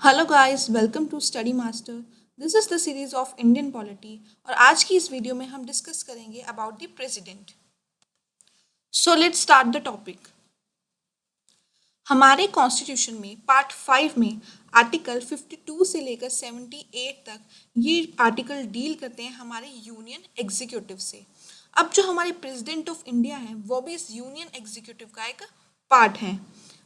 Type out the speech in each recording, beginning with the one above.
Hello guys, welcome to study master. This is the series of Indian polity और आज की इस video में हम डिस्कस करेंगे about the president. So let's start the topic. हमारे कॉन्स्टिट्यूशन में पार्ट 5 में आर्टिकल 52 से लेकर 78 तक ये आर्टिकल डील करते हैं हमारे यूनियन एग्जीक्यूटिव से। अब जो हमारे प्रेसिडेंट ऑफ इंडिया हैं वो भी इस यूनियन एग्जीक्यूटिव का एक पार्ट है।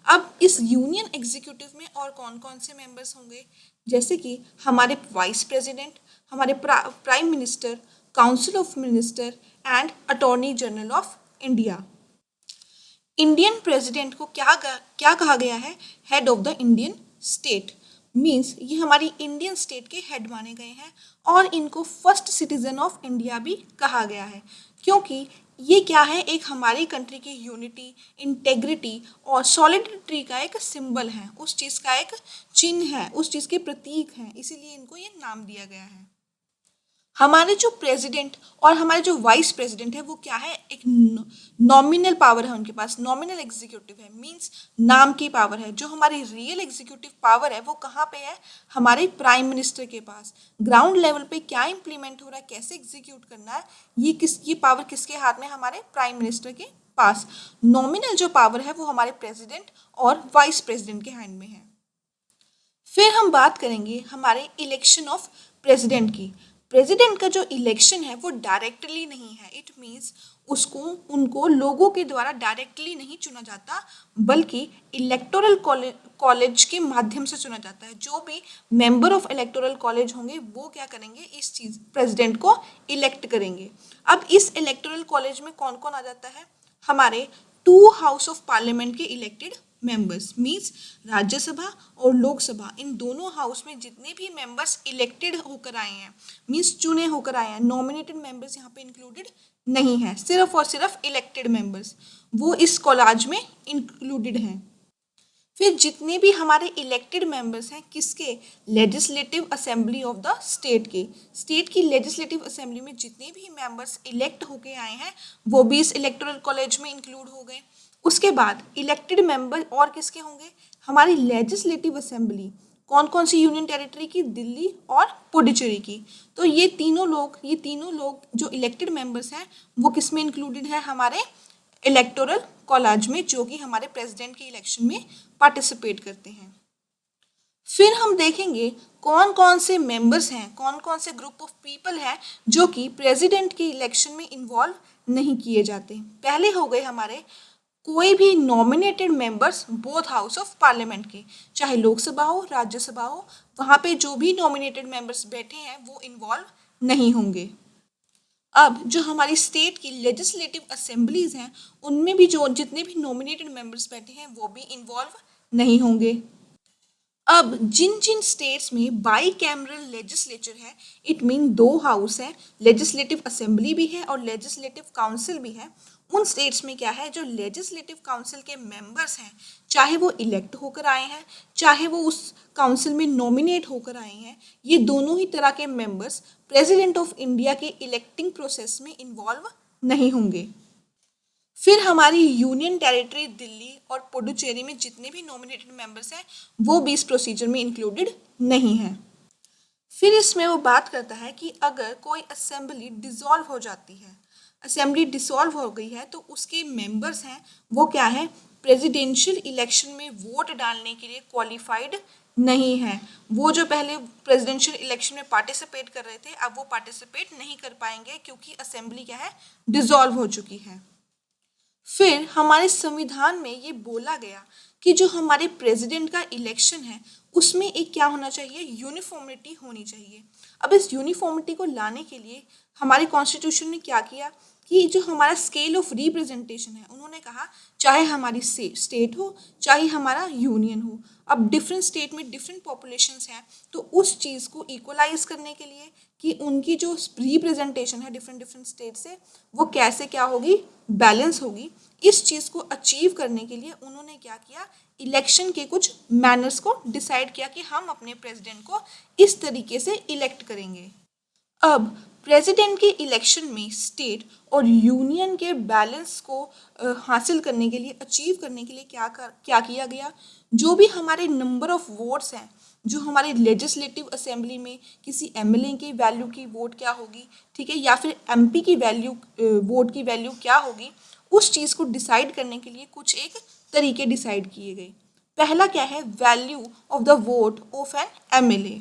अब इस यूनियन एग्जीक्यूटिव में और कौन कौन से मेंबर्स होंगे, जैसे कि हमारे वाइस प्रेसिडेंट, हमारे prime minister, council of minister and attorney general of India. Indian president को क्या कहा गया है? Head of the Indian state. Means ये हमारी इंडियन स्टेट के हेड माने गए हैं और इनको फर्स्ट सिटीजन ऑफ इंडिया भी कहा गया है, क्योंकि ये क्या है, एक हमारी कंट्री की यूनिटी, इंटेग्रिटी और सॉलिडिटी का एक सिंबल है, उस चीज़ का एक चिन्ह है, उस चीज़ के प्रतीक हैं, इसीलिए इनको ये नाम दिया गया है। हमारे जो प्रेसिडेंट और हमारे जो वाइस प्रेसिडेंट है वो क्या है, एक नॉमिनल पावर है उनके पास, नॉमिनल एग्जीक्यूटिव है, मींस नाम की पावर है। जो हमारी रियल एग्जीक्यूटिव पावर है वो कहाँ पे है, हमारे प्राइम मिनिस्टर के पास। ग्राउंड लेवल पे क्या इंप्लीमेंट हो रहा है, कैसे एग्जीक्यूट करना है, ये पावर किसके हाथ में, हमारे प्राइम मिनिस्टर के पास। नॉमिनल जो पावर है वो हमारे प्रेसिडेंट और वाइस प्रेसिडेंट के हैंड में है। फिर हम बात करेंगे हमारे इलेक्शन ऑफ प्रेसिडेंट की। प्रेसिडेंट का जो इलेक्शन है वो डायरेक्टली नहीं है, इट मीन्स उनको लोगों के द्वारा डायरेक्टली नहीं चुना जाता, बल्कि इलेक्टोरल कॉलेज के माध्यम से चुना जाता है। जो भी मेंबर ऑफ इलेक्टोरल कॉलेज होंगे वो क्या करेंगे, इस चीज प्रेसिडेंट को इलेक्ट करेंगे। अब इस इलेक्टोरल कॉलेज में कौन कौन आ जाता है, हमारे 2 हाउस ऑफ पार्लियामेंट के इलेक्टेड मेंबर्स, मीन्स राज्यसभा और लोकसभा, इन दोनों हाउस में जितने भी मेंबर्स इलेक्टेड होकर आए हैं, मीन्स चुने होकर आए हैं, नॉमिनेटेड मेंबर्स यहाँ पे इंक्लूडेड नहीं है, सिर्फ और सिर्फ इलेक्टेड मेंबर्स वो इस कॉलेज में इंक्लूडेड हैं। फिर जितने भी हमारे इलेक्टेड मेंबर्स हैं किसके, legislative assembly of the state के, स्टेट की लेजिस्लेटिव असेंबली में जितने भी मेंबर्स इलेक्ट होके आए हैं वो भी इस इलेक्टोरल कॉलेज में इंक्लूड हो गए। उसके बाद इलेक्टेड मेंबर और किसके होंगे, हमारी लेजिस्लेटिव असेंबली कौन कौन सी यूनियन टेरिटरी की, दिल्ली और पुडुचेरी की। तो ये तीनों लोग जो इलेक्टेड मेंबर्स हैं वो किस में इंक्लूडेड है, हमारे इलेक्टोरल कॉलेज में, जो कि हमारे प्रेसिडेंट के इलेक्शन में पार्टिसिपेट करते हैं। फिर हम देखेंगे कौन कौन से मेंबर्स हैं, कौन कौन से ग्रुप ऑफ पीपल हैं जो कि प्रेसिडेंट के इलेक्शन में इन्वॉल्व नहीं किए जाते। पहले हो गए हमारे कोई भी nominated members both house of parliament के, चाहे लोकसभा हो राज्यसभा हो, वहाँ पे जो भी नॉमिनेटेड मेंबर्स बैठे हैं वो इन्वॉल्व नहीं होंगे। अब जो हमारी स्टेट की लेजिस्लेटिव असेंबलीज हैं उनमें भी जो जितने भी नॉमिनेटेड मेंबर्स बैठे हैं वो भी इन्वॉल्व नहीं होंगे। अब जिन जिन स्टेट्स में बाई कैमरल लेजिस्लेचर है, इट मीन 2 हाउस है, लेजिस्लेटिव असेंबली भी है और लेजिस्लेटिव काउंसिल भी है, उन स्टेट्स में क्या है, जो लेजिस्लेटिव काउंसिल के मेंबर्स हैं, चाहे वो इलेक्ट होकर आए हैं चाहे वो उस काउंसिल में नॉमिनेट होकर आए हैं, ये दोनों ही तरह के मेंबर्स प्रेसिडेंट ऑफ इंडिया के इलेक्टिंग प्रोसेस में इन्वॉल्व नहीं होंगे। फिर हमारी यूनियन टेरिटरी दिल्ली और पुडुचेरी में जितने भी नॉमिनेटेड मेंबर्स हैं वो भी इस प्रोसीजर में इंक्लूडेड नहीं हैं। फिर इसमें वो बात करता है कि अगर कोई असेंबली डिसॉल्व हो जाती है, असेंबली डिसॉल्व हो गई है, तो उसके मेंबर्स हैं वो क्या है, प्रेसिडेंशियल इलेक्शन में वोट डालने के लिए क्वालिफाइड नहीं है। वो जो पहले प्रेसिडेंशियल इलेक्शन में पार्टिसिपेट कर रहे थे अब वो पार्टिसिपेट नहीं कर पाएंगे, क्योंकि असेंबली क्या है, डिसॉल्व हो चुकी है। फिर हमारे संविधान में ये बोला गया कि जो हमारे प्रेसिडेंट का इलेक्शन है उसमें एक क्या होना चाहिए, यूनिफॉर्मिटी होनी चाहिए। अब इस यूनिफॉर्मिटी को लाने के लिए हमारे कॉन्स्टिट्यूशन ने क्या किया कि जो हमारा स्केल ऑफ रिप्रेजेंटेशन है, उन्होंने कहा चाहे हमारी स्टेट हो चाहे हमारा यूनियन हो, अब डिफरेंट स्टेट में डिफरेंट पॉपुलेशंस हैं, तो उस चीज़ को इक्वलाइज करने के लिए कि उनकी जो रिप्रेजेंटेशन है डिफरेंट डिफरेंट स्टेट से वो कैसे क्या होगी, बैलेंस होगी, इस चीज़ को अचीव करने के लिए उन्होंने क्या किया, इलेक्शन के कुछ मैनर्स को डिसाइड किया कि हम अपने प्रेसिडेंट को इस तरीके से इलेक्ट करेंगे। अब प्रेसिडेंट के इलेक्शन में स्टेट और यूनियन के बैलेंस को हासिल करने के लिए, अचीव करने के लिए क्या किया गया, जो भी हमारे नंबर ऑफ वोट्स हैं, जो हमारे लेजिस्लेटिव असेंबली में किसी एमएलए की वैल्यू की वोट क्या होगी, ठीक है, या फिर एमपी की वैल्यू वोट की वैल्यू क्या होगी, उस चीज़ को डिसाइड करने के लिए कुछ एक तरीके डिसाइड किए गए। पहला क्या है, value of the vote of N MLA.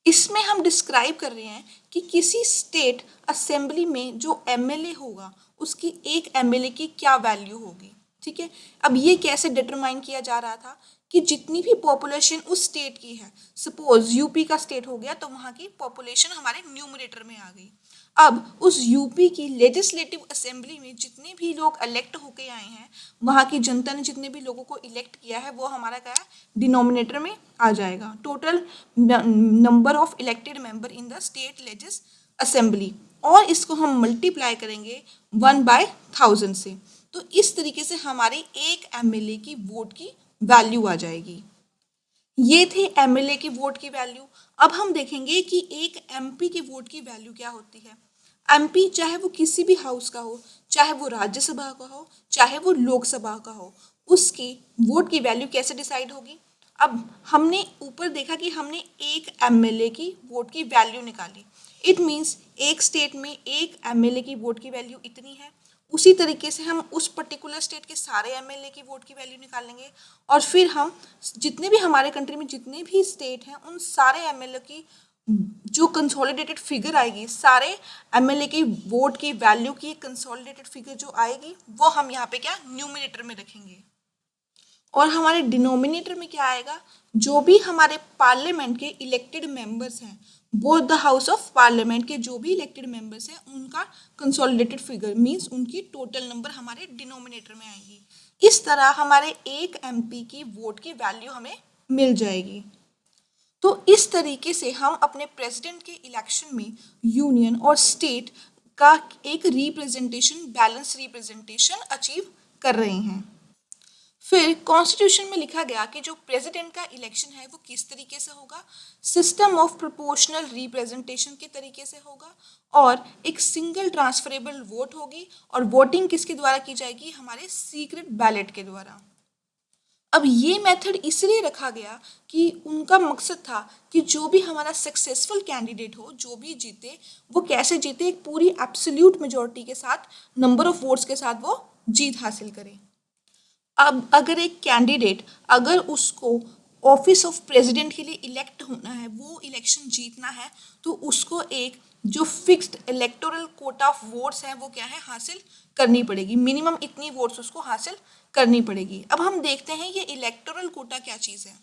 इसमें हम डिस्क्राइब कर रहे हैं कि किसी स्टेट असेंबली में जो एमएलए होगा उसकी एक एमएलए की क्या वैल्यू होगी, ठीक है। अब ये कैसे डिटरमाइन किया जा रहा था कि जितनी भी पॉपुलेशन उस स्टेट की है, सपोज यूपी का स्टेट हो गया तो वहाँ की पॉपुलेशन हमारे न्यूमरेटर में आ गई। अब उस यूपी की लेजिस्लेटिव असेंबली में जितने भी लोग इलेक्ट होके आए हैं, वहाँ की जनता ने जितने भी लोगों को इलेक्ट किया है, वो हमारा क्या है, डिनोमिनेटर में आ जाएगा, total number of elected member in the state legis assembly. और इसको हम मल्टीप्लाई करेंगे 1/1000 से, तो इस तरीके से हमारे एक एमएलए की वोट की वैल्यू आ जाएगी। ये थे एमएलए की वोट की वैल्यू। अब हम देखेंगे कि एक एमपी की वोट की वैल्यू क्या होती है। एमपी चाहे वो किसी भी हाउस का हो, चाहे वो राज्यसभा का हो, चाहे वो लोकसभा का हो, उसकी वोट की वैल्यू कैसे डिसाइड होगी। अब हमने ऊपर देखा कि हमने एक एमएलए की वोट की वैल्यू निकाली। इट मीन्स एक स्टेट में एक एमएलए की वोट की वैल्यू इतनी है। उसी तरीके से हम उस पर्टिकुलर स्टेट के सारे एमएलए की वोट की वैल्यू निकालेंगे और फिर हम जितने भी हमारे कंट्री में जितने भी स्टेट हैं उन सारे एमएलए की जो कंसोलिडेटेड फिगर आएगी, सारे एमएलए की वोट की वैल्यू की कंसोलिडेटेड फिगर जो आएगी वो हम यहाँ पे क्या न्यूमरेटर में रखेंगे। और हमारे डिनोमिनेटर में क्या आएगा, जो भी हमारे पार्लियामेंट के इलेक्टेड मेंबर्स हैं, both the house of parliament के जो भी इलेक्टेड मेंबर्स हैं उनका कंसोलिडेटेड फिगर मींस उनकी टोटल नंबर हमारे डिनोमिनेटर में आएगी। इस तरह हमारे एक एमपी की वोट की वैल्यू हमें मिल जाएगी। तो इस तरीके से हम अपने प्रेसिडेंट के इलेक्शन में यूनियन और स्टेट का एक रिप्रेजेंटेशन, बैलेंस रिप्रेजेंटेशन अचीव कर रहे हैं। फिर कॉन्स्टिट्यूशन में लिखा गया कि जो प्रेसिडेंट का इलेक्शन है वो किस तरीके से होगा, सिस्टम ऑफ प्रोपोर्शनल रिप्रेजेंटेशन के तरीके से होगा और एक सिंगल ट्रांसफरेबल वोट होगी और वोटिंग किसके द्वारा की जाएगी, हमारे सीक्रेट बैलेट के द्वारा। अब ये मेथड इसलिए रखा गया कि उनका मकसद था कि जो भी हमारा सक्सेसफुल कैंडिडेट हो, जो भी जीते, वो कैसे जीते, एक पूरी एब्सोल्यूट मेजॉरिटी के साथ, नंबर ऑफ वोट्स के साथ वो जीत हासिल करे। अब अगर एक कैंडिडेट, अगर उसको ऑफिस ऑफ प्रेसिडेंट के लिए इलेक्ट होना है, वो इलेक्शन जीतना है, तो उसको एक जो fixed electoral Kota of votes हैं वो क्या है, हासिल करनी पड़ेगी। मिनिमम इतनी वोट्स उसको हासिल करनी पड़ेगी। अब हम देखते हैं ये इलेक्टोरल कोटा क्या चीज़ है।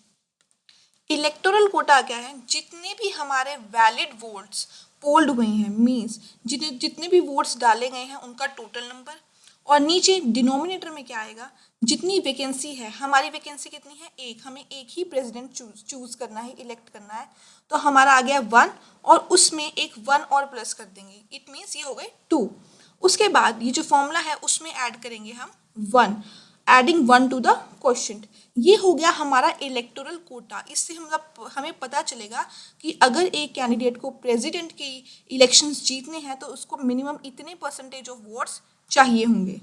इलेक्टोरल कोटा क्या है, जितने भी हमारे वैलिड वोट्स पोल्ड हुए हैं, मीन्स जितने भी वोट्स डाले गए हैं उनका टोटल नंबर, और नीचे डिनोमिनेटर में क्या आएगा, जितनी वैकेंसी है, हमारी वैकेंसी कितनी है, एक, हमें एक ही प्रेसिडेंट चूज करना है, इलेक्ट करना है, तो हमारा आ गया 1 और उसमें एक 1 और प्लस कर देंगे, इट मीन्स ये हो गए 2। उसके बाद ये जो फॉर्मूला है उसमें ऐड करेंगे हम 1, एडिंग 1 टू द क्वोशंट। ये हो गया हमारा इलेक्टोरल कोटा। इससे हमें पता चलेगा कि अगर एक कैंडिडेट को प्रेसिडेंट की इलेक्शंस जीतने हैं तो उसको मिनिमम इतने परसेंटेज ऑफ वोट्स चाहिए होंगे।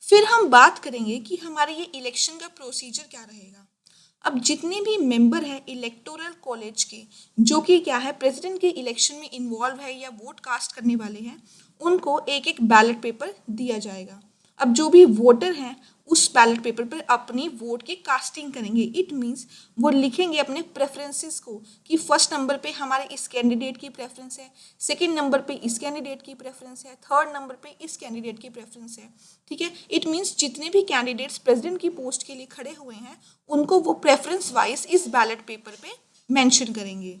फिर हम बात करेंगे कि हमारे ये इलेक्शन का प्रोसीजर क्या रहेगा। अब जितने भी मेंबर हैं इलेक्टोरल कॉलेज के, जो कि क्या है, प्रेसिडेंट के इलेक्शन में इन्वॉल्व है या वोट कास्ट करने वाले हैं, उनको एक एक बैलेट पेपर दिया जाएगा। अब जो भी वोटर हैं उस बैलेट पेपर पर अपनी वोट की कास्टिंग करेंगे। इट मीन्स वो लिखेंगे अपने प्रेफरेंसेस को कि फर्स्ट नंबर पे हमारे इस कैंडिडेट की प्रेफरेंस है, सेकंड नंबर पे इस कैंडिडेट की प्रेफरेंस है, थर्ड नंबर पे इस कैंडिडेट की प्रेफरेंस है, ठीक है। इट मीन्स जितने भी कैंडिडेट्स प्रेसिडेंट की पोस्ट के लिए खड़े हुए हैं उनको वो प्रेफरेंस वाइज इस बैलेट पेपर पे मेंशन करेंगे।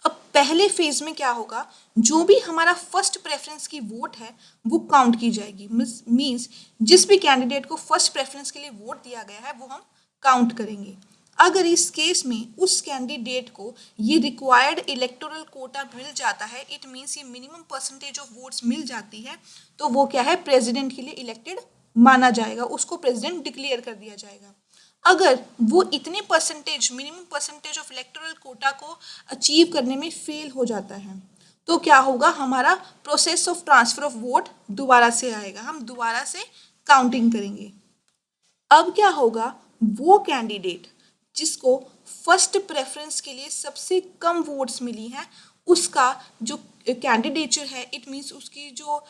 अब पहले फेज में क्या होगा, जो भी हमारा फर्स्ट प्रेफरेंस की वोट है वो काउंट की जाएगी। मीन्स जिस भी कैंडिडेट को फर्स्ट प्रेफरेंस के लिए वोट दिया गया है वो हम काउंट करेंगे। अगर इस केस में उस कैंडिडेट को ये रिक्वायर्ड इलेक्टोरल कोटा मिल जाता है, इट मीन्स ये मिनिमम परसेंटेज ऑफ वोट्स मिल जाती है, तो वो क्या है, प्रेसिडेंट के लिए इलेक्टेड माना जाएगा, उसको प्रेसिडेंट डिक्लेयर कर दिया जाएगा। अगर वो इतने percentage, minimum percentage of electoral quota को अचीव करने में फेल हो जाता है तो क्या होगा, हमारा process of transfer of vote दोबारा से आएगा, हम दोबारा से काउंटिंग करेंगे। अब क्या होगा, वो कैंडिडेट जिसको फर्स्ट प्रेफरेंस के लिए सबसे कम वोट्स मिली हैं उसका जो कैंडिडेचर है, इट मीन्स उसकी जो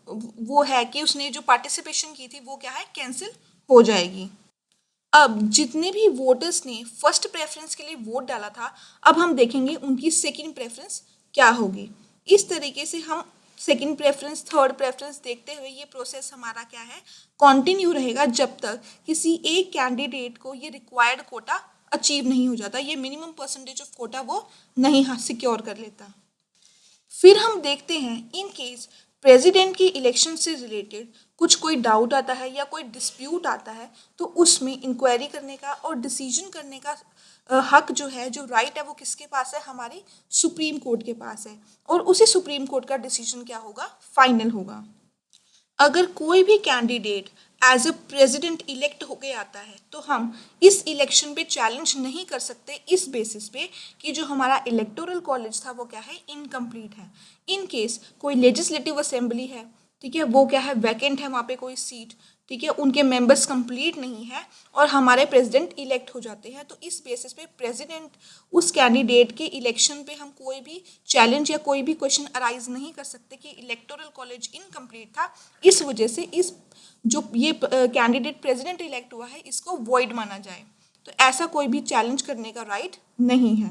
वो है कि उसने जो पार्टिसिपेशन की थी वो क्या है, कैंसिल हो जाएगी। अब जितने भी वोटर्स ने फर्स्ट प्रेफरेंस के लिए वोट डाला था, अब हम देखेंगे उनकी सेकंड प्रेफरेंस क्या होगी। इस तरीके से हम सेकंड प्रेफरेंस, थर्ड प्रेफरेंस देखते हुए ये प्रोसेस हमारा क्या है, कंटिन्यू रहेगा जब तक किसी एक कैंडिडेट को ये रिक्वायर्ड कोटा अचीव नहीं हो जाता, ये मिनिमम परसेंटेज ऑफ कोटा वो नहीं सिक्योर कर लेता। फिर हम देखते हैं इन केस प्रेसिडेंट के इलेक्शन से रिलेटेड कुछ कोई डाउट आता है या कोई डिस्प्यूट आता है, तो उसमें इंक्वायरी करने का और डिसीजन करने का हक जो है, जो राइट है, वो किसके पास है, हमारी सुप्रीम कोर्ट के पास है। और उसी सुप्रीम कोर्ट का डिसीजन क्या होगा, फाइनल होगा। अगर कोई भी candidate as a president elect होके आता है तो हम इस इलेक्शन पे चैलेंज नहीं कर सकते इस बेसिस पे कि जो हमारा इलेक्टोरल कॉलेज था वो क्या है, इनकम्प्लीट है। इन केस कोई लेजिस्लेटिव असेंबली है, ठीक है, वो क्या है, वैकेंट है वहाँ पे कोई सीट, ठीक है, उनके मेंबर्स कंप्लीट नहीं है और हमारे प्रेसिडेंट इलेक्ट हो जाते हैं, तो इस बेसिस पे प्रेसिडेंट उस कैंडिडेट के इलेक्शन पे हम कोई भी चैलेंज या कोई भी क्वेश्चन अराइज नहीं कर सकते कि इलेक्टोरल कॉलेज इनकम्प्लीट था, इस वजह से इस जो ये कैंडिडेट प्रेसिडेंट इलेक्ट हुआ है इसको वॉइड माना जाए। तो ऐसा कोई भी चैलेंज करने का राइट नहीं है।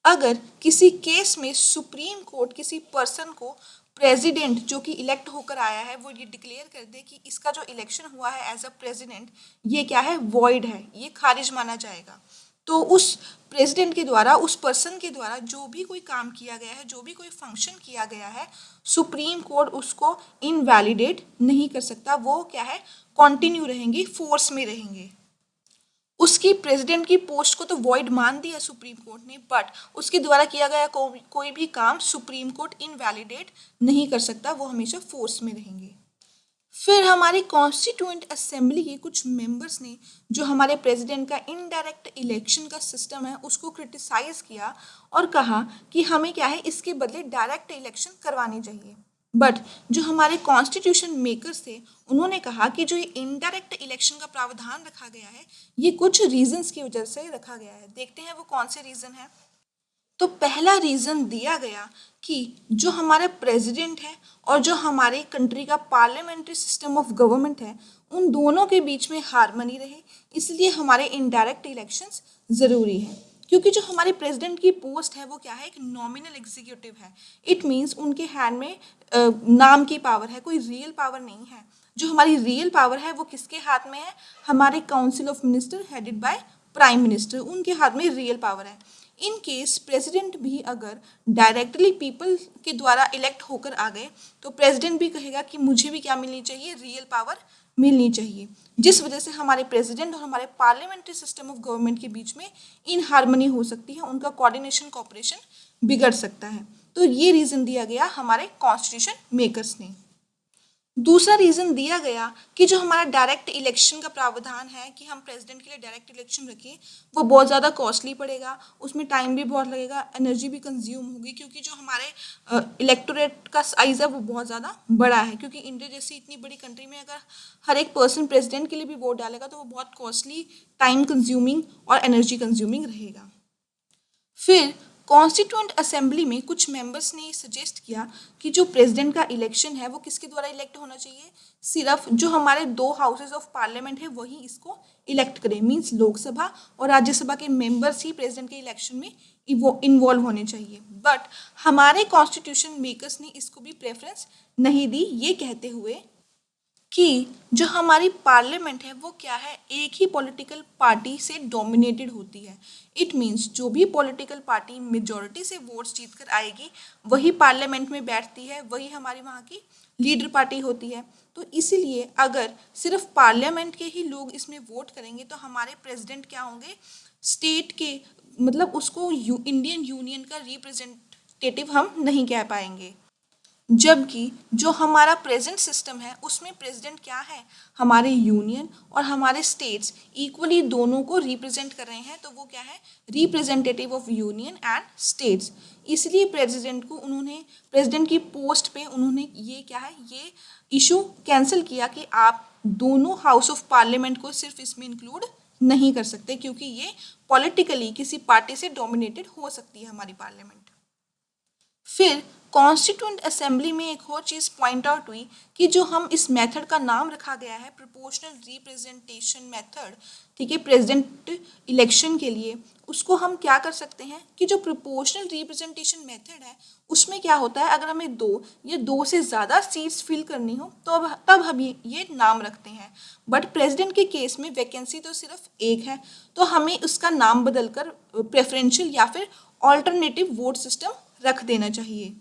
अगर किसी केस में सुप्रीम कोर्ट किसी पर्सन को प्रेसिडेंट जो कि इलेक्ट होकर आया है वो ये डिक्लेयर कर दे कि इसका जो इलेक्शन हुआ है एज अ प्रेसिडेंट ये क्या है, वॉइड है, ये खारिज माना जाएगा, तो उस प्रेसिडेंट के द्वारा, उस पर्सन के द्वारा जो भी कोई काम किया गया है, जो भी कोई फंक्शन किया गया है, सुप्रीम कोर्ट उसको इनवैलिडेट नहीं कर सकता, वो क्या है, कंटिन्यू रहेंगी, फोर्स में रहेंगे। उसकी प्रेसिडेंट की पोस्ट को तो वॉइड मान दिया सुप्रीम कोर्ट ने, बट उसके द्वारा किया गया कोई भी काम सुप्रीम कोर्ट इनवैलिडेट नहीं कर सकता, वो हमेशा फोर्स में रहेंगे। फिर हमारी कॉन्स्टिट्यूएंट असेंबली के कुछ मेंबर्स ने जो हमारे प्रेसिडेंट का इनडायरेक्ट इलेक्शन का सिस्टम है उसको क्रिटिसाइज किया और कहा कि हमें क्या है, इसके बदले डायरेक्ट इलेक्शन करवानी चाहिए। बट जो हमारे कॉन्स्टिट्यूशन मेकर्स थे उन्होंने कहा कि जो ये इनडायरेक्ट इलेक्शन का प्रावधान रखा गया है ये कुछ रीजंस की वजह से रखा गया है। देखते हैं वो कौन से रीजन है। तो पहला रीज़न दिया गया कि जो हमारा प्रेसिडेंट है और जो हमारे कंट्री का पार्लियामेंट्री सिस्टम ऑफ गवर्नमेंट है उन दोनों के बीच में हार्मनी रहे, इसलिए हमारे इनडायरेक्ट इलेक्शंस ज़रूरी है। क्योंकि जो हमारे प्रेसिडेंट की पोस्ट है वो क्या है, एक नॉमिनल एग्जीक्यूटिव है। इट मीन्स उनके हैंड में नाम की पावर है, कोई रियल पावर नहीं है। जो हमारी रियल पावर है वो किसके हाथ में है, हमारे council of minister headed by prime minister, उनके हाथ में रियल पावर है। इन केस प्रेसिडेंट भी अगर डायरेक्टली पीपल के द्वारा इलेक्ट होकर आ गए तो प्रेसिडेंट भी कहेगा कि मुझे भी क्या मिलनी चाहिए, रियल पावर मिलनी चाहिए, जिस वजह से हमारे प्रेसिडेंट और हमारे पार्लियामेंट्री सिस्टम ऑफ गवर्नमेंट के बीच में इन हार्मनी हो सकती है, उनका कोऑर्डिनेशन कॉपरेशन बिगड़ सकता है। तो ये रीज़न दिया गया हमारे कॉन्स्टिट्यूशन मेकर्स ने। दूसरा रीज़न दिया गया कि जो हमारा डायरेक्ट इलेक्शन का प्रावधान है कि हम प्रेसिडेंट के लिए डायरेक्ट इलेक्शन रखें वो बहुत ज़्यादा कॉस्टली पड़ेगा, उसमें टाइम भी बहुत लगेगा, एनर्जी भी कंज्यूम होगी, क्योंकि जो हमारे इलेक्टोरेट का साइज़ है वो बहुत ज़्यादा बड़ा है। क्योंकि इंडिया जैसी इतनी बड़ी कंट्री में अगर हर एक पर्सन प्रेसिडेंट के लिए भी वोट डालेगा तो वो बहुत कॉस्टली, टाइम कंज्यूमिंग और एनर्जी कंज्यूमिंग रहेगा। फिर कॉन्स्टिट्यूएंट असेंबली में कुछ मेंबर्स ने सजेस्ट किया कि जो प्रेसिडेंट का इलेक्शन है वो किसके द्वारा इलेक्ट होना चाहिए, सिर्फ जो हमारे 2 हाउसेज ऑफ पार्लियामेंट है वही इसको इलेक्ट करें, मींस लोकसभा और राज्यसभा के मेंबर्स ही प्रेसिडेंट के इलेक्शन में इन्वॉल्व होने चाहिए। बट हमारे कॉन्स्टिट्यूशन मेकर्स ने इसको भी प्रेफरेंस नहीं दी, ये कहते हुए कि जो हमारी पार्लियामेंट है वो क्या है, एक ही पॉलिटिकल पार्टी से डोमिनेटेड होती है। इट मीन्स जो भी पॉलिटिकल पार्टी मेजॉरिटी से वोट्स जीत कर आएगी वही पार्लियामेंट में बैठती है, वही हमारी वहाँ की लीडर पार्टी होती है। तो इसीलिए अगर सिर्फ पार्लियामेंट के ही लोग इसमें वोट करेंगे तो हमारे प्रेसिडेंट क्या होंगे, स्टेट के, मतलब उसको इंडियन यूनियन का रिप्रेजेंटेटिव हम नहीं कह पाएंगे। जबकि जो हमारा प्रेजेंट सिस्टम है उसमें प्रेसिडेंट क्या है, हमारे यूनियन और हमारे स्टेट्स इक्वली दोनों को रिप्रेजेंट कर रहे हैं, तो वो क्या है, representative of union and states. इसलिए प्रेसिडेंट को उन्होंने प्रेसिडेंट की पोस्ट पे उन्होंने ये क्या है, ये इशू कैंसिल किया कि आप दोनों हाउस ऑफ पार्लियामेंट को सिर्फ इसमें इंक्लूड नहीं कर सकते, क्योंकि ये पॉलिटिकली किसी पार्टी से डोमिनेटेड हो सकती है हमारी पार्लियामेंट। फिर कॉन्स्टिट्यूंट असेंबली में एक और चीज़ पॉइंट आउट हुई कि जो हम इस मेथड का नाम रखा गया है प्रोपोर्शनल रिप्रेजेंटेशन मेथड, ठीक है, प्रेसिडेंट इलेक्शन के लिए, उसको हम क्या कर सकते हैं कि जो प्रोपोर्शनल रिप्रेजेंटेशन मेथड है उसमें क्या होता है, अगर हमें दो या दो से ज़्यादा सीट्स फिल करनी हो तो अब तब हम ये नाम रखते हैं। बट प्रेसिडेंट के केस में वैकेंसी तो सिर्फ एक है, तो हमें उसका नाम बदलकर प्रेफरेंशियल या फिर ऑल्टरनेटिव वोट सिस्टम रख देना चाहिए।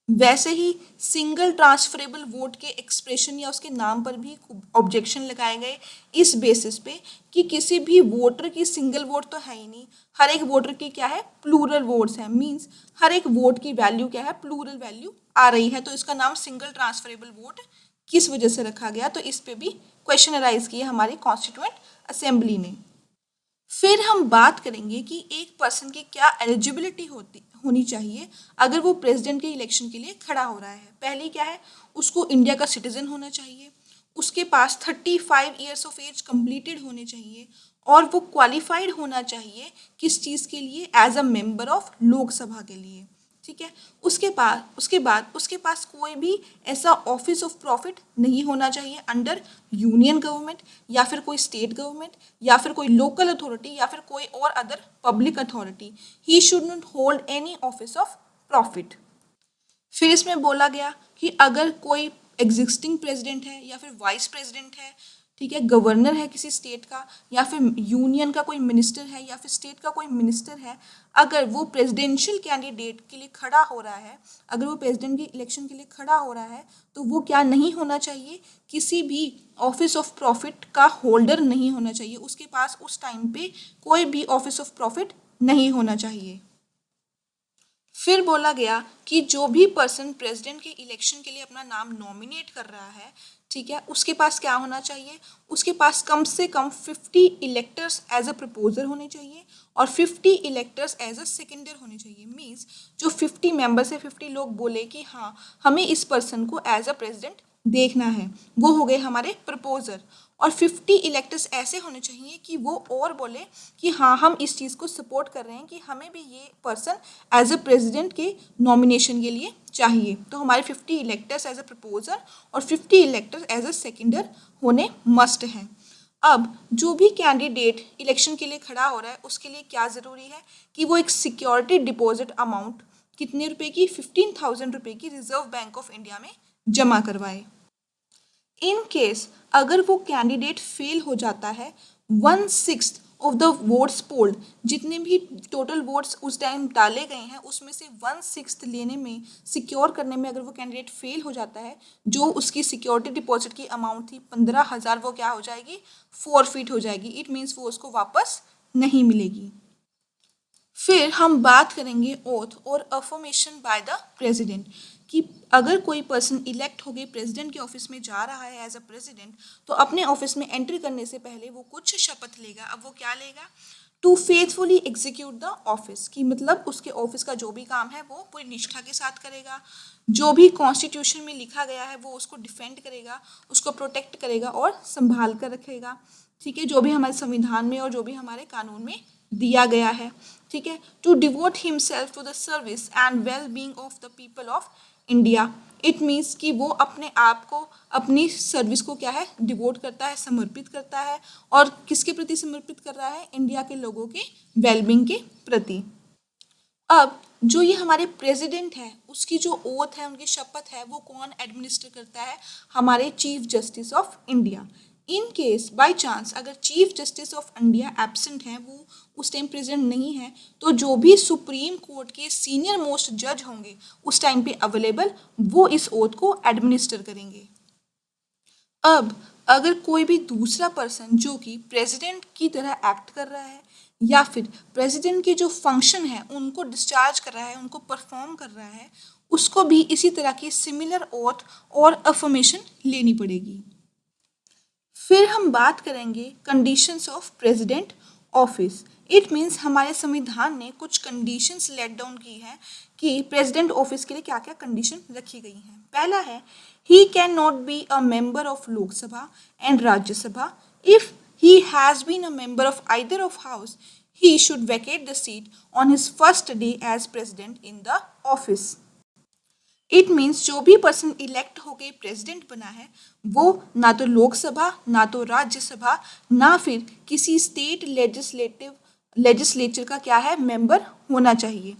वैसे ही सिंगल ट्रांसफरेबल वोट के एक्सप्रेशन या उसके नाम पर भी ऑब्जेक्शन लगाए गए, इस बेसिस पे कि किसी भी वोटर की सिंगल वोट तो है ही नहीं, हर एक वोटर की क्या है, प्लूरल वोट्स हैं, मींस हर एक वोट की वैल्यू क्या है, प्लूरल वैल्यू आ रही है, तो इसका नाम सिंगल ट्रांसफरेबल वोट किस वजह से रखा गया, तो इस पे भी क्वेश्चन अराइज किए हमारी कॉन्स्टिट्यूएंट असेंबली ने। फिर हम बात करेंगे कि एक पर्सन की क्या एलिजिबिलिटी होनी चाहिए अगर वो प्रेसिडेंट के इलेक्शन के लिए खड़ा हो रहा है। पहली क्या है, उसको इंडिया का सिटीजन होना चाहिए, उसके पास 35 ईयर्स ऑफ एज कंप्लीटेड होने चाहिए, और वो क्वालिफाइड होना चाहिए किस चीज़ के लिए, as a member of Lok Sabha के लिए, ठीक है। उसके पास कोई भी ऐसा ऑफिस ऑफ प्रॉफिट नहीं होना चाहिए अंडर यूनियन गवर्नमेंट या फिर कोई स्टेट गवर्नमेंट या फिर कोई लोकल अथॉरिटी या फिर कोई और other public authority. He should not hold any office of profit. फिर इसमें बोला गया कि अगर कोई एग्जिस्टिंग प्रेसिडेंट है या फिर वाइस प्रेसिडेंट है, ठीक है, गवर्नर है किसी स्टेट का या फिर यूनियन का कोई मिनिस्टर है या फिर स्टेट का कोई मिनिस्टर है, अगर वो प्रेसिडेंशियल कैंडिडेट के लिए खड़ा हो रहा है, अगर वो प्रेसिडेंट की इलेक्शन के लिए खड़ा हो रहा है, तो वो क्या नहीं होना चाहिए, किसी भी ऑफिस ऑफ प्रॉफिट का होल्डर नहीं होना चाहिए, उसके पास उस टाइम पे कोई भी ऑफिस ऑफ प्रॉफिट नहीं होना चाहिए। फिर बोला गया कि जो भी पर्सन प्रेसिडेंट के इलेक्शन के लिए अपना नाम नॉमिनेट कर रहा है, ठीक है, उसके पास क्या होना चाहिए, उसके पास कम से कम 50 इलेक्टर्स एज अ प्रपोजर होने चाहिए और 50 इलेक्टर्स एज अ सेकेंडर होने चाहिए। मीन्स जो 50 मेंबर से 50 लोग बोले कि हाँ हमें इस पर्सन को एज अ प्रेसिडेंट देखना है, वो हो गए हमारे प्रपोजर। और 50 इलेक्टर्स ऐसे होने चाहिए कि वो और बोले कि हाँ हम इस चीज़ को सपोर्ट कर रहे हैं कि हमें भी ये पर्सन एज अ प्रेसिडेंट के नॉमिनेशन के लिए चाहिए। तो हमारे 50 इलेक्टर्स एज अ प्रपोजर और 50 इलेक्टर्स एज अ सेकेंडर होने मस्ट हैं। अब जो भी कैंडिडेट इलेक्शन के लिए खड़ा हो रहा है उसके लिए क्या ज़रूरी है कि वो एक सिक्योरिटी डिपॉजिट अमाउंट कितने रुपए की, 15,000 रुपये की रिजर्व बैंक ऑफ इंडिया में जमा करवाए। इन केस अगर वो कैंडिडेट फेल हो जाता है, 1/6 ऑफ द वोट्स पोल्ड, जितने भी टोटल वोट्स उस टाइम डाले गए हैं उसमें से 1/6 लेने में, सिक्योर करने में अगर वो कैंडिडेट फेल हो जाता है, जो उसकी सिक्योरिटी डिपॉजिट की अमाउंट थी 15,000, वो क्या हो जाएगी, फॉरफिट हो जाएगी। इट मीन्स वो उसको वापस नहीं मिलेगी। फिर हम बात करेंगे ओथ और अफर्मेशन बाय द प्रेसिडेंट कि अगर कोई पर्सन इलेक्ट हो गई प्रेसिडेंट के ऑफिस में जा रहा है एज अ प्रेसिडेंट, तो अपने ऑफिस में एंट्री करने से पहले वो कुछ शपथ लेगा। अब वो क्या लेगा, to faithfully execute the office, कि मतलब उसके ऑफिस का जो भी काम है वो पूरी निष्ठा के साथ करेगा, जो भी कॉन्स्टिट्यूशन में लिखा गया है वो उसको डिफेंड करेगा, उसको प्रोटेक्ट करेगा और संभाल कर रखेगा, ठीक है, जो भी हमारे संविधान में और जो भी हमारे कानून में दिया गया है, ठीक है। To devote himself to the service and well being of the people of India, it means कि वो अपने आप को, अपनी सर्विस को क्या है, डिवोट करता है, समर्पित करता है, और किसके प्रति समर्पित कर रहा है, इंडिया के लोगों के वेलबींग के प्रति। अब जो ये हमारे प्रेसिडेंट है उसकी जो ओथ है, उनकी शपथ है, वो कौन एडमिनिस्टर करता है, हमारे chief justice of India. In case by chance अगर chief justice of India absent है, वो उस टाइम प्रेजेंट नहीं है, तो जो भी सुप्रीम कोर्ट के सीनियर मोस्ट जज होंगे उस टाइम पे अवेलेबल, वो इस ओथ को एडमिनिस्टर करेंगे। अब अगर कोई भी दूसरा पर्सन जो कि प्रेसिडेंट की तरह एक्ट कर रहा है या फिर प्रेसिडेंट के जो फंक्शन है उनको डिस्चार्ज कर रहा है, उनको परफॉर्म कर रहा है, उसको भी इसी तरह की सिमिलर ओथ और अफर्मेशन लेनी पड़ेगी। फिर हम बात करेंगे conditions of president office. It means हमारे संविधान ने कुछ कंडीशंस लेट डाउन की है कि प्रेसिडेंट ऑफिस के लिए क्या क्या कंडीशन रखी गई हैं। पहला है, he can not be a member of Lok Sabha and Rajya Sabha. If he has been a member of either of house, he should vacate the seat on his first day as president in the office. It means जो भी person elect होके president बना है वो ना तो लोकसभा, ना तो राज्यसभा, ना फिर किसी स्टेट लेजिस्लेचर का क्या है मेंबर होना चाहिए।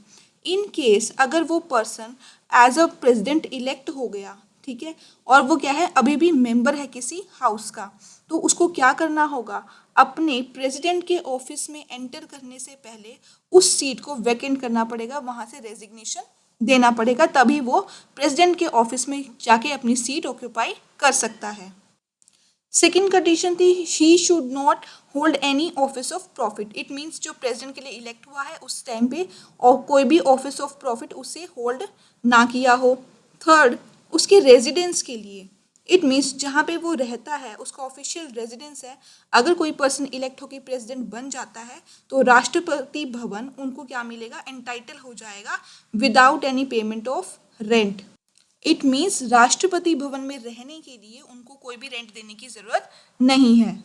इन केस अगर वो person as a president elect हो गया, ठीक है, और वो क्या है अभी भी मेंबर है किसी हाउस का, तो उसको क्या करना होगा, अपने प्रेसिडेंट के ऑफिस में एंटर करने से पहले उस सीट को वैकेंट करना पड़ेगा, वहां से रेजिग्नेशन देना पड़ेगा, तभी वो प्रेसिडेंट के ऑफिस में जाके अपनी सीट ऑक्यूपाई कर सकता है। सेकेंड कंडीशन थी, she should not hold any office of profit. It means जो प्रेसिडेंट के लिए इलेक्ट हुआ है उस टाइम पे और कोई भी ऑफिस ऑफ प्रॉफिट उसे होल्ड ना किया हो। थर्ड, उसके रेजिडेंस के लिए, इट मीन्स जहाँ पे वो रहता है उसका ऑफिशियल रेजिडेंस है, अगर कोई पर्सन इलेक्ट होकर प्रेसिडेंट बन जाता है तो राष्ट्रपति भवन उनको क्या मिलेगा, एंटाइटल हो जाएगा without any payment of rent. It means Rashtrapati Bhavan में रहने के लिए उनको कोई भी रेंट देने की जरूरत नहीं है।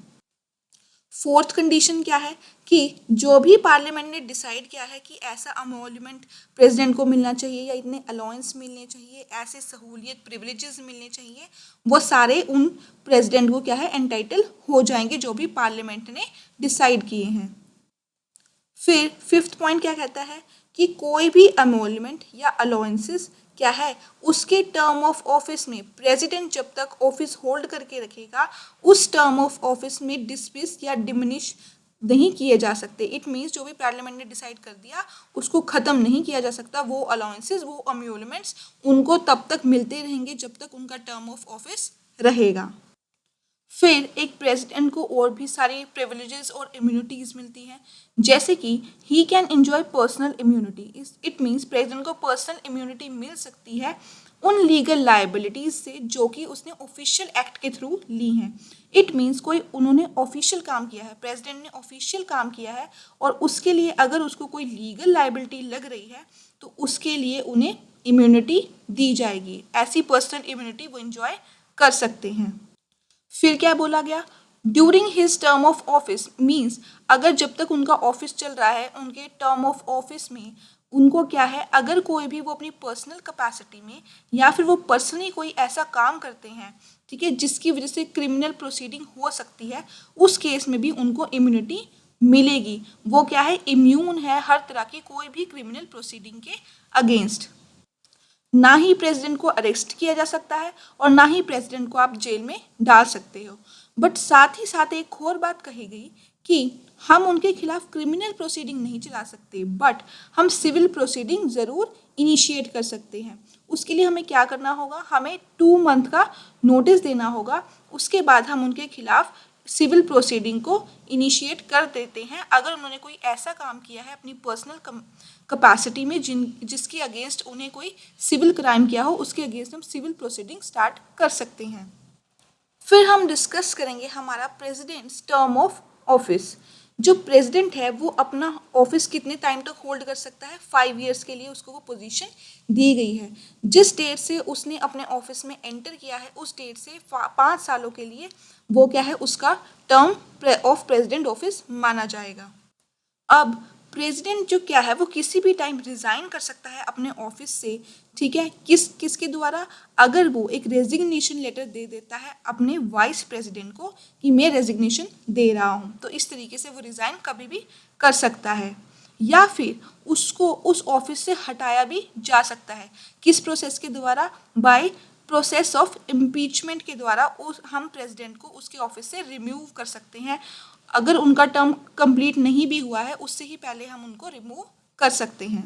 फोर्थ कंडीशन क्या है कि जो भी पार्लियामेंट ने डिसाइड किया है कि ऐसा अमोल्यूमेंट प्रेसिडेंट को मिलना चाहिए या इतने अलाउंस मिलने चाहिए, ऐसे सहूलियत प्रिविलेजेस मिलने चाहिए, वो सारे उन प्रेसिडेंट को क्या है एंटाइटल हो जाएंगे जो भी पार्लियामेंट ने डिसाइड किए हैं। फिर फिफ्थ पॉइंट क्या कहता है कि कोई भी अमोल्यूमेंट या अलाउंसेस क्या है उसके टर्म ऑफ ऑफिस में प्रेसिडेंट जब तक ऑफिस होल्ड करके रखेगा उस टर्म ऑफ ऑफिस में डिस्मिस या डिमिनिश नहीं किए जा सकते। इट मीन्स जो भी पार्लियामेंट ने डिसाइड कर दिया उसको ख़त्म नहीं किया जा सकता, वो अलाउंसेस वो अम्यूलमेंट्स उनको तब तक मिलते रहेंगे जब तक उनका टर्म ऑफ ऑफिस रहेगा। फिर एक प्रेसिडेंट को और भी सारी प्रिविलेजेस और इम्यूनिटीज़ मिलती हैं, जैसे कि he can enjoy personal immunity. It means president को पर्सनल इम्यूनिटी मिल सकती है उन लीगल लाइबिलिटीज़ से जो कि उसने ऑफिशियल एक्ट के थ्रू ली हैं। इट मीन्स कोई उन्होंने ऑफिशियल काम किया है, प्रेसिडेंट ने ऑफिशियल काम किया है और उसके लिए अगर उसको कोई लीगल लाइबिलिटी लग रही है तो उसके लिए उन्हें इम्यूनिटी दी जाएगी। ऐसी पर्सनल इम्यूनिटी वो इंजॉय कर सकते हैं। फिर क्या बोला गया, during his term of office means अगर जब तक उनका ऑफिस चल रहा है उनके टर्म ऑफ ऑफिस में उनको क्या है, अगर कोई भी वो अपनी पर्सनल कैपेसिटी में या फिर वो पर्सनली कोई ऐसा काम करते हैं, ठीक है, जिसकी वजह से क्रिमिनल प्रोसीडिंग हो सकती है, उस केस में भी उनको इम्यूनिटी मिलेगी। वो क्या है, इम्यून है हर तरह की कोई भी क्रिमिनल प्रोसीडिंग के अगेंस्ट। ना ही प्रेसिडेंट को अरेस्ट किया जा सकता है और ना ही प्रेसिडेंट को आप जेल में डाल सकते हो। बट साथ ही साथ एक और बात कही गई कि हम उनके खिलाफ क्रिमिनल प्रोसीडिंग नहीं चला सकते, बट हम सिविल प्रोसीडिंग ज़रूर इनिशिएट कर सकते हैं। उसके लिए हमें क्या करना होगा, हमें 2 मंथ का नोटिस देना होगा, उसके बाद हम उनके खिलाफ सिविल प्रोसीडिंग को इनिशिएट कर देते हैं अगर उन्होंने कोई ऐसा काम किया है अपनी पर्सनल कैपेसिटी में जिसके अगेंस्ट उन्हें कोई सिविल क्राइम किया हो, उसके अगेंस्ट हम सिविल प्रोसीडिंग स्टार्ट कर सकते हैं। फिर हम डिस्कस करेंगे हमारा प्रेसिडेंट्स टर्म ऑफ ऑफिस। जो प्रेसिडेंट है वो अपना ऑफिस कितने टाइम तक होल्ड कर सकता है, 5 ईयर्स के लिए उसको वो पोजीशन दी गई है। जिस डेट से उसने अपने ऑफिस में एंटर किया है उस डेट से 5 सालों के लिए वो क्या है उसका टर्म ऑफ प्रेसिडेंट ऑफिस माना जाएगा। अब प्रेसिडेंट जो क्या है वो किसी भी टाइम रिज़ाइन कर सकता है अपने ऑफिस से, ठीक है, किसके द्वारा, अगर वो एक रेजिग्नेशन लेटर दे देता है अपने वाइस प्रेसिडेंट को कि मैं रेजिग्नेशन दे रहा हूँ, तो इस तरीके से वो रिज़ाइन कभी भी कर सकता है। या फिर उसको उस ऑफिस से हटाया भी जा सकता है, किस प्रोसेस के द्वारा, बाय प्रोसेस ऑफ इम्पीचमेंट के द्वारा उस हम प्रेसिडेंट को उसके ऑफिस से रिमूव कर सकते हैं। अगर उनका टर्म कंप्लीट नहीं भी हुआ है उससे ही पहले हम उनको रिमूव कर सकते हैं।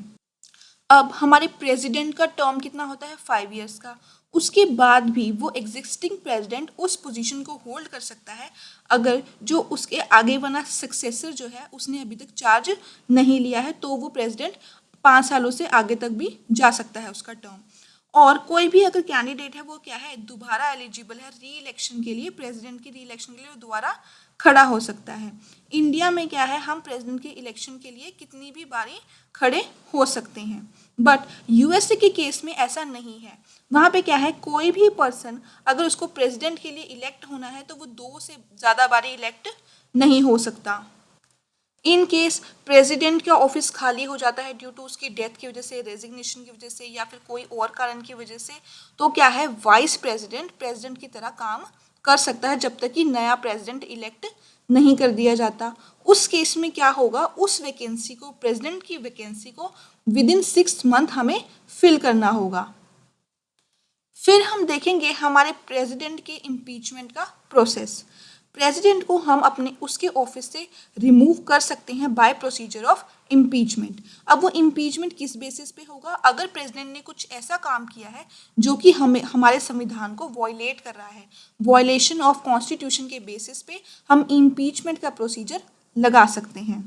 अब हमारे प्रेसिडेंट का टर्म कितना होता है, 5 ईयर्स का। उसके बाद भी वो एग्जिस्टिंग प्रेसिडेंट उस पोजीशन को होल्ड कर सकता है अगर जो उसके आगे बना सक्सेसर जो है उसने अभी तक चार्ज नहीं लिया है, तो वो प्रेसिडेंट 5 सालों से आगे तक भी जा सकता है उसका टर्म। और कोई भी अगर कैंडिडेट है वो क्या है, दोबारा एलिजिबल है री इलेक्शन के लिए, प्रेसिडेंट की री इलेक्शन के लिए दोबारा खड़ा हो सकता है। इंडिया में क्या है, हम प्रेसिडेंट के इलेक्शन के लिए कितनी भी बारी खड़े हो सकते हैं, बट यूएसए के केस में ऐसा नहीं है। वहाँ पे क्या है, कोई भी पर्सन अगर उसको प्रेसिडेंट के लिए इलेक्ट होना है तो वो 2 से ज़्यादा बारी इलेक्ट नहीं हो सकता। इन केस प्रेसिडेंट का ऑफिस खाली हो जाता है ड्यू टू उसकी डेथ की वजह से, रेजिग्नेशन की वजह से या फिर कोई और कारण की वजह से, तो क्या है, वाइस प्रेसिडेंट प्रेसिडेंट की तरह काम कर सकता है जब तक कि नया प्रेसिडेंट इलेक्ट नहीं कर दिया जाता। उस केस में क्या होगा, उस वैकेंसी को, प्रेसिडेंट की वैकेंसी को विद इन 6 मंथ हमें फिल करना होगा। फिर हम देखेंगे हमारे प्रेसिडेंट के इम्पीचमेंट का प्रोसेस। प्रेसिडेंट को हम अपने उसके ऑफिस से रिमूव कर सकते हैं बाय प्रोसीजर ऑफ इम्पीचमेंट। अब वो इम्पीचमेंट किस बेसिस पे होगा, अगर प्रेसिडेंट ने कुछ ऐसा काम किया है जो कि हमें हमारे संविधान को वॉयलेट कर रहा है, वॉयलेशन ऑफ कॉन्स्टिट्यूशन के बेसिस पे हम इम्पीचमेंट का प्रोसीजर लगा सकते हैं।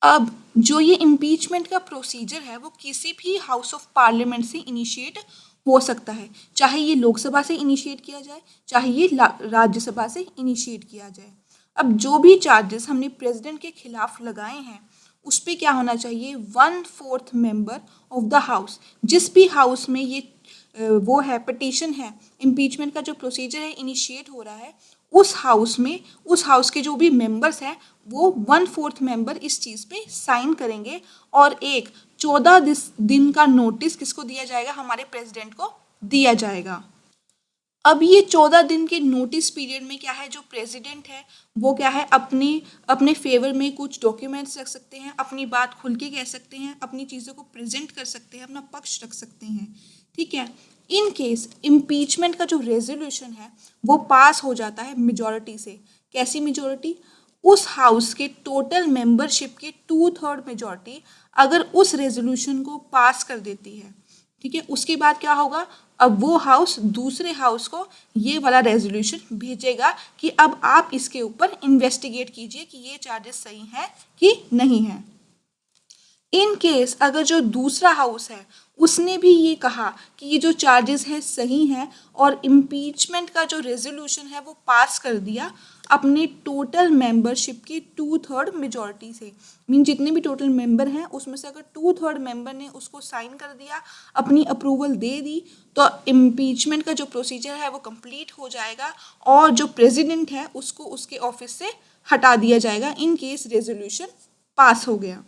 अब जो ये इम्पीचमेंट का प्रोसीजर है वो किसी भी हाउस ऑफ पार्लियामेंट से इनिशिएट हो सकता है, चाहे ये लोकसभा से इनिशिएट किया जाए, चाहे ये राज्यसभा से इनिशिएट किया जाए। अब जो भी चार्जेस हमने प्रेसिडेंट के खिलाफ लगाए हैं उस पर क्या होना चाहिए, 1/4 मेंबर ऑफ द हाउस, जिस भी हाउस में ये वो है पिटीशन है, इम्पीचमेंट का जो प्रोसीजर है इनिशिएट हो रहा है, उस हाउस में उस हाउस के जो भी मेंबर्स हैं वो 1/4 मेंबर इस चीज़ पे साइन करेंगे और एक 14 दिन का नोटिस किसको दिया जाएगा, हमारे प्रेसिडेंट को दिया जाएगा। अब ये 14 दिन के नोटिस पीरियड में क्या है, जो प्रेसिडेंट है वो क्या है, अपने फेवर में कुछ डॉक्यूमेंट्स रख सकते हैं, अपनी बात खुल के कह सकते हैं, अपनी चीज़ों को प्रेजेंट कर सकते हैं, अपना पक्ष रख सकते हैं। ठीक है, इन केस इम्पीचमेंट का जो रेजोल्यूशन है वो पास हो जाता है मेजॉरिटी से। कैसी मेजॉरिटी, उस हाउस के टोटल मेंबरशिप की 2/3 मेजॉरिटी अगर उस रेजोल्यूशन को पास कर देती है। ठीक है, उसके बाद क्या होगा, अब वो हाउस दूसरे हाउस को ये वाला रेजोल्यूशन भेजेगा कि अब आप इसके ऊपर इन्वेस्टिगेट कीजिए कि ये चार्जेस सही हैं कि नहीं है। इन केस अगर जो दूसरा हाउस है उसने भी ये कहा कि ये जो चार्जेस हैं सही हैं और इम्पीचमेंट का जो रेजोल्यूशन है वो पास कर दिया अपने टोटल मेंबरशिप की 2/3 मेजॉरिटी से, मीन जितने भी टोटल मेंबर हैं उसमें से अगर 2/3 मेंबर ने उसको साइन कर दिया, अपनी अप्रूवल दे दी, तो इम्पीचमेंट का जो प्रोसीजर है वो कंप्लीट हो जाएगा और जो प्रेसिडेंट है उसको उसके ऑफिस से हटा दिया जाएगा इन केस रेजोल्यूशन पास हो गया।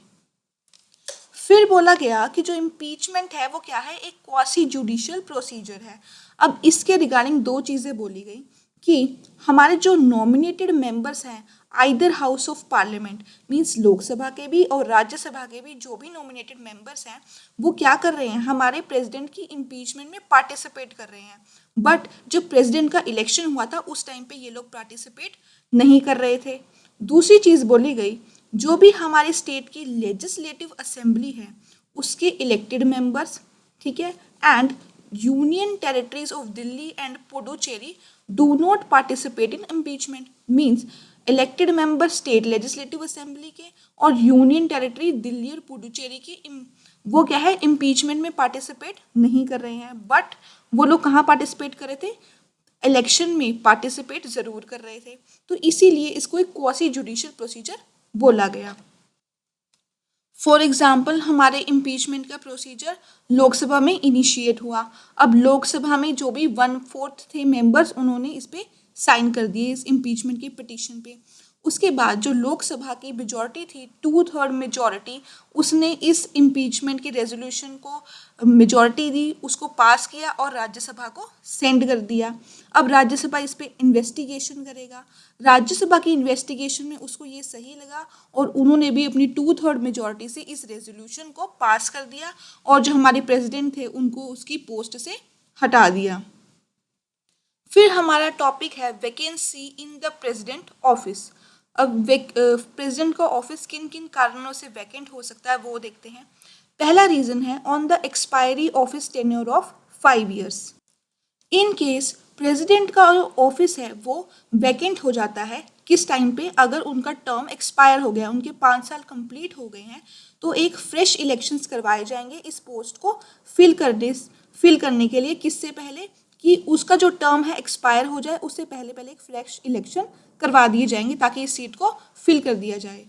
फिर बोला गया कि जो इम्पीचमेंट है वो क्या है, एक क्वासी जुडिशियल प्रोसीजर है। अब इसके रिगार्डिंग 2 चीज़ें बोली गई कि हमारे जो नॉमिनेटेड मेंबर्स हैं either house of parliament, means Lok Sabha के भी और राज्यसभा के भी जो भी नॉमिनेटेड मेंबर्स हैं वो क्या कर रहे हैं, हमारे प्रेसिडेंट की इम्पीचमेंट में पार्टिसिपेट कर रहे हैं। बट जब प्रेसिडेंट का इलेक्शन हुआ था उस टाइम पे ये लोग पार्टिसिपेट नहीं कर रहे थे। दूसरी चीज़ बोली गई, जो भी हमारे स्टेट की लेजिस्लेटिव असेंबली है उसके इलेक्टेड मेंबर्स, ठीक है, and union territories of Delhi and Puducherry do not participate in impeachment. Means elected member state legislative assembly के और यूनियन टेरिटरी दिल्ली और पुडुचेरी की वो क्या है, इम्पीचमेंट में पार्टिसिपेट नहीं कर रहे हैं। बट वो लोग कहाँ पार्टिसिपेट कर रहे थे, इलेक्शन में पार्टिसिपेट ज़रूर कर रहे थे। तो इसीलिए इसको एक क्वासी जुडिशियल प्रोसीजर बोला गया। फॉर एग्जाम्पल हमारे इम्पीचमेंट का प्रोसीजर लोकसभा में इनिशिएट हुआ। अब लोकसभा में जो भी 1/4 थे मेंबर्स उन्होंने इस पर साइन कर दिए इस इम्पीचमेंट की पिटीशन पे। उसके बाद जो लोकसभा की मेजॉरिटी थी 2/3 मेजॉरिटी, उसने इस इम्पीचमेंट के रेजोल्यूशन को मेजॉरिटी दी, उसको पास किया और राज्यसभा को सेंड कर दिया। अब राज्यसभा इस पर इन्वेस्टिगेशन करेगा। राज्यसभा की इन्वेस्टिगेशन में उसको ये सही लगा और उन्होंने भी अपनी 2/3 मेजॉरिटी से इस रेजोल्यूशन को पास कर दिया और जो हमारे प्रेसिडेंट थे उनको उसकी पोस्ट से हटा दिया। फिर हमारा टॉपिक है vacancy in the president office. अब प्रेसिडेंट का ऑफिस किन किन कारणों से वैकेंट हो सकता है वो देखते हैं। पहला रीज़न है on the expiry office tenure of 5 years. In case president का जो ऑफिस है वो वैकेंट हो जाता है किस टाइम पे, अगर उनका टर्म एक्सपायर हो गया, उनके 5 साल कंप्लीट हो गए हैं, तो एक फ्रेश इलेक्शंस करवाए जाएंगे इस पोस्ट को फिल करने के लिए, किससे पहले कि उसका जो टर्म है एक्सपायर हो जाए, उससे पहले पहले एक फ्रेश इलेक्शन करवा दिए जाएंगे ताकि इस सीट को फिल कर दिया जाए।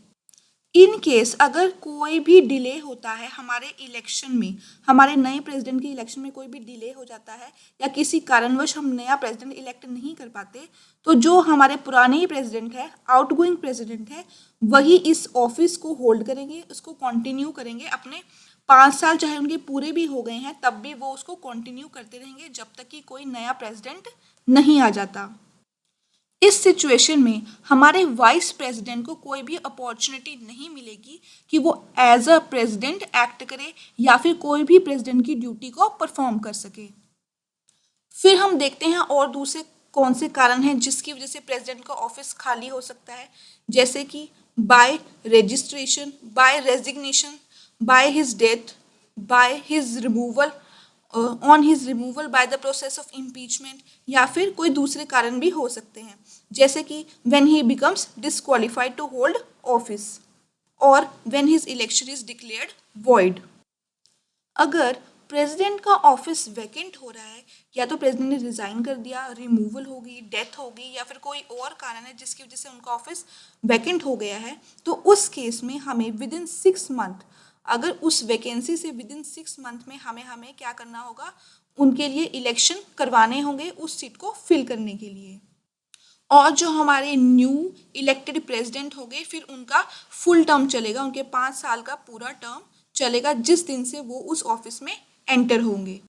इन केस अगर कोई भी डिले होता है हमारे इलेक्शन में, हमारे नए प्रेसिडेंट के इलेक्शन में कोई भी डिले हो जाता है या किसी कारणवश हम नया प्रेसिडेंट इलेक्ट नहीं कर पाते, तो जो हमारे पुराने ही प्रेसिडेंट है, आउटगोइंग प्रेसिडेंट है, वही इस ऑफिस को होल्ड करेंगे, उसको कंटिन्यू करेंगे अपने 5 साल, चाहे उनके पूरे भी हो गए हैं तब भी वो उसको कंटिन्यू करते रहेंगे जब तक कि कोई नया प्रेसिडेंट नहीं आ जाता। इस सिचुएशन में हमारे वाइस प्रेसिडेंट को कोई भी अपॉर्चुनिटी नहीं मिलेगी कि वो एज अ प्रेसिडेंट एक्ट करे या फिर कोई भी प्रेसिडेंट की ड्यूटी को परफॉर्म कर सके। फिर हम देखते हैं और दूसरे कौन से कारण हैं जिसकी वजह से प्रेसिडेंट का ऑफिस खाली हो सकता है, जैसे कि by registration, by resignation, by his death, by his removal, on his removal, by the process of impeachment, या फिर कोई दूसरे कारण भी हो सकते हैं, जैसे कि when he becomes disqualified to hold office और when his election is declared void. अगर प्रेसिडेंट का ऑफिस वैकेंट हो रहा है, या तो प्रेसिडेंट ने रिजाइन कर दिया, रिमूवल होगी, डेथ होगी, या फिर कोई और कारण है जिसकी वजह से उनका ऑफिस वैकेंट हो गया है, तो उस केस में हमें विद इन 6 मंथ, अगर उस वैकेंसी से विद इन 6 मंथ में हमें क्या करना होगा, उनके लिए इलेक्शन करवाने होंगे उस सीट को फिल करने के लिए। और जो हमारे न्यू इलेक्टेड प्रेसिडेंट हो गए, फिर उनका फुल टर्म चलेगा, उनके 5 साल का पूरा टर्म चलेगा जिस दिन से वो उस ऑफिस में एंटर होंगे।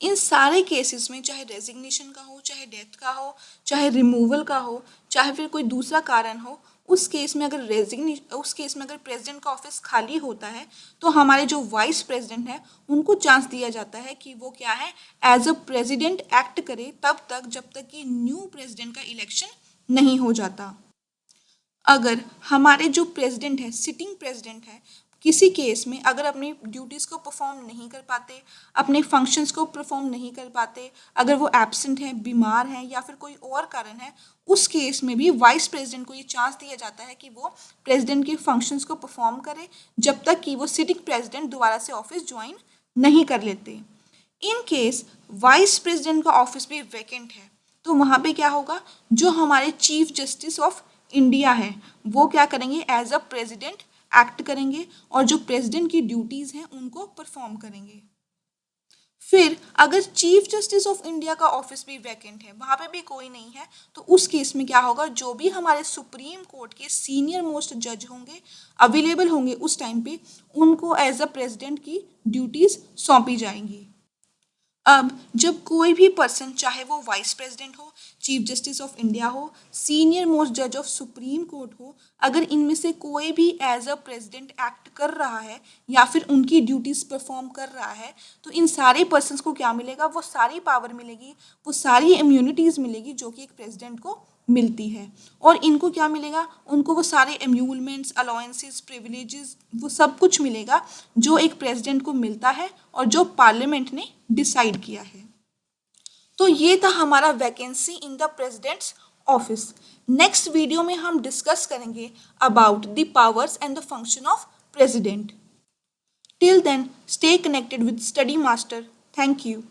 इन सारे केसेस में, चाहे रेजिग्नेशन का हो, चाहे डेथ का हो, चाहे रिमूवल का हो, चाहे फिर कोई दूसरा कारण हो, उस केस में अगर प्रेसिडेंट का ऑफिस खाली होता है तो हमारे जो वाइस प्रेसिडेंट है उनको चांस दिया जाता है कि वो क्या है, एज अ प्रेसिडेंट एक्ट करे तब तक जब तक कि न्यू प्रेसिडेंट का इलेक्शन नहीं हो जाता। अगर हमारे जो प्रेसिडेंट है, सिटिंग प्रेसिडेंट है, किसी केस में अगर अपनी ड्यूटीज़ को परफॉर्म नहीं कर पाते, अपने फंक्शंस को परफॉर्म नहीं कर पाते, अगर वो एब्सेंट हैं, बीमार हैं, या फिर कोई और कारण है, उस केस में भी वाइस प्रेसिडेंट को ये चांस दिया जाता है कि वो प्रेसिडेंट के फंक्शंस को परफॉर्म करे जब तक कि वो सिटिंग प्रेसिडेंट दोबारा से ऑफिस ज्वाइन नहीं कर लेते। इन केस वाइस प्रेसिडेंट का ऑफिस भी वैकेंट है, तो वहाँ पे क्या होगा, जो हमारे चीफ जस्टिस ऑफ इंडिया है वो क्या करेंगे, एज अ प्रेसिडेंट एक्ट करेंगे और जो प्रेसिडेंट की ड्यूटीज़ हैं उनको परफॉर्म करेंगे। फिर अगर चीफ जस्टिस ऑफ इंडिया का ऑफिस भी वैकेंट है, वहाँ पे भी कोई नहीं है, तो उस केस में क्या होगा, जो भी हमारे सुप्रीम कोर्ट के सीनियर मोस्ट जज होंगे, अवेलेबल होंगे उस टाइम पे, उनको एज अ प्रेसिडेंट की ड्यूटीज़ सौंपी जाएंगी। अब जब कोई भी पर्सन, चाहे वो वाइस प्रेसिडेंट हो, चीफ जस्टिस ऑफ इंडिया हो, सीनियर मोस्ट जज ऑफ सुप्रीम कोर्ट हो, अगर इनमें से कोई भी एज अ प्रेसिडेंट एक्ट कर रहा है या फिर उनकी ड्यूटीज़ परफॉर्म कर रहा है, तो इन सारे पर्सन्स को क्या मिलेगा, वो सारी पावर मिलेगी, वो सारी इम्यूनिटीज़ मिलेगी जो कि एक प्रेसिडेंट को मिलती है। और इनको क्या मिलेगा, उनको वो सारे एम्यूलमेंट्स, अलाउंसेस, प्रिविलेजेस, वो सब कुछ मिलेगा जो एक प्रेसिडेंट को मिलता है और जो पार्लियामेंट ने डिसाइड किया है। तो ये था हमारा vacancy in the president's office. Next video में हम डिस्कस करेंगे about the powers and the function of president. Till then, stay connected with study master. Thank you.